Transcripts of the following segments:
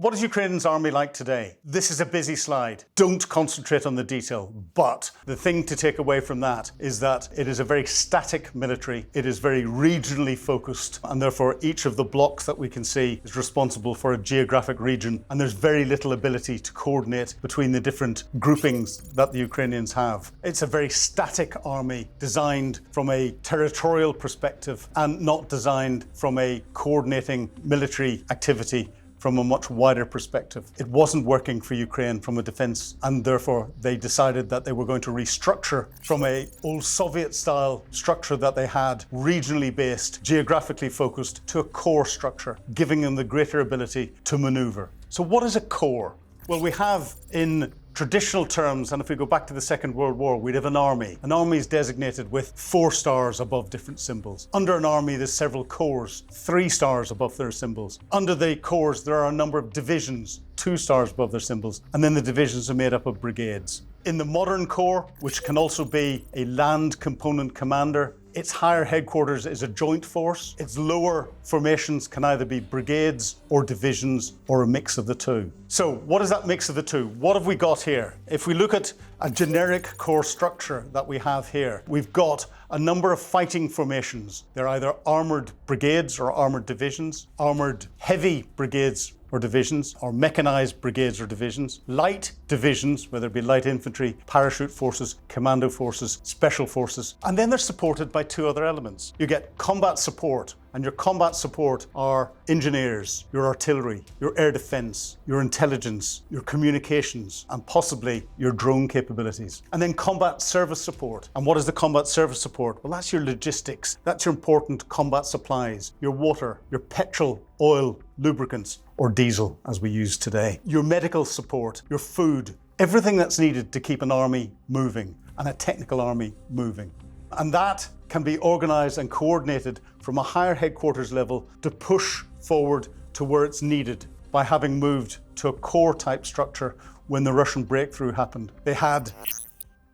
What is Ukraine's army like today? This is a busy slide. Don't concentrate on the detail, but the thing to take away from that is that it is a very static military. It is very regionally focused, and therefore each of the blocks that we can see is responsible for a geographic region, and there's very little ability to coordinate between the different groupings that the Ukrainians have. It's a very static army designed from a territorial perspective and not designed from a coordinating military activity from a much wider perspective. It wasn't working for Ukraine from a defense, and therefore they decided that they were going to restructure from a old Soviet-style structure that they had, regionally based, geographically focused, to a core structure, giving them the greater ability to maneuver. So what is a core? Well, we have in traditional terms, and if we go back to the Second World War, we'd have an army. An army is designated with 4 stars above different symbols. Under an army, there's several corps, 3 stars above their symbols. Under the corps, there are a number of divisions, 2 stars above their symbols, and then the divisions are made up of brigades. In the modern corps, which can also be a land component commander, its higher headquarters is a joint force. Its lower formations can either be brigades or divisions or a mix of the two. So what is that mix of the two? What have we got here? If we look at a generic core structure that we have here, we've got a number of fighting formations. They're either armoured brigades or armoured divisions, armoured heavy brigades or divisions, or mechanised brigades or divisions, light divisions, whether it be light infantry, parachute forces, commando forces, special forces, and then they're supported by 2 other elements. You get combat support, and your combat support are engineers, your artillery, your air defence, your intelligence, your communications, and possibly your drone capabilities. And then combat service support. And what is the combat service support? Well, that's your logistics. That's your important combat supplies, your water, your petrol, oil, lubricants, or diesel, as we use today. Your medical support, your food, everything that's needed to keep an army moving, and a technical army moving. And that can be organised and coordinated from a higher headquarters level to push forward to where it's needed by having moved to a core type structure when the Russian breakthrough happened. They had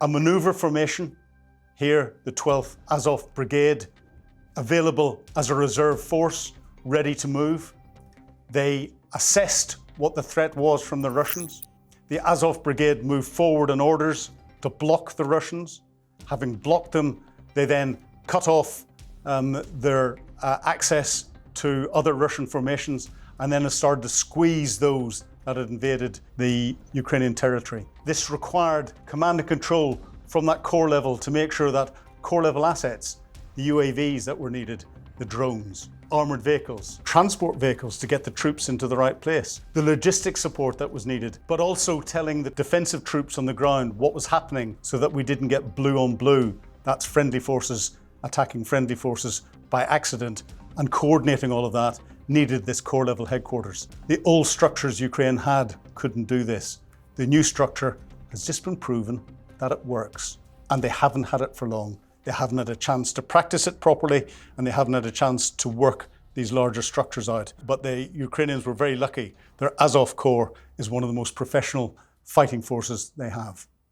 a manoeuvre formation, here the 12th Azov Brigade, available as a reserve force, ready to move. They assessed what the threat was from the Russians. The Azov Brigade moved forward on orders to block the Russians. Having blocked them, they then cut off their access to other Russian formations, and then started to squeeze those that had invaded the Ukrainian territory. This required command and control from that core level to make sure that core level assets, the UAVs that were needed, the drones, armoured vehicles, transport vehicles to get the troops into the right place, the logistics support that was needed, but also telling the defensive troops on the ground what was happening so that we didn't get blue on blue. That's friendly forces attacking friendly forces by accident, and coordinating all of that needed this core level headquarters. The old structures Ukraine had couldn't do this. The new structure has just been proven that it works, and they haven't had it for long. They haven't had a chance to practice it properly, and they haven't had a chance to work these larger structures out. But the Ukrainians were very lucky. Their Azov Corps is one of the most professional fighting forces they have.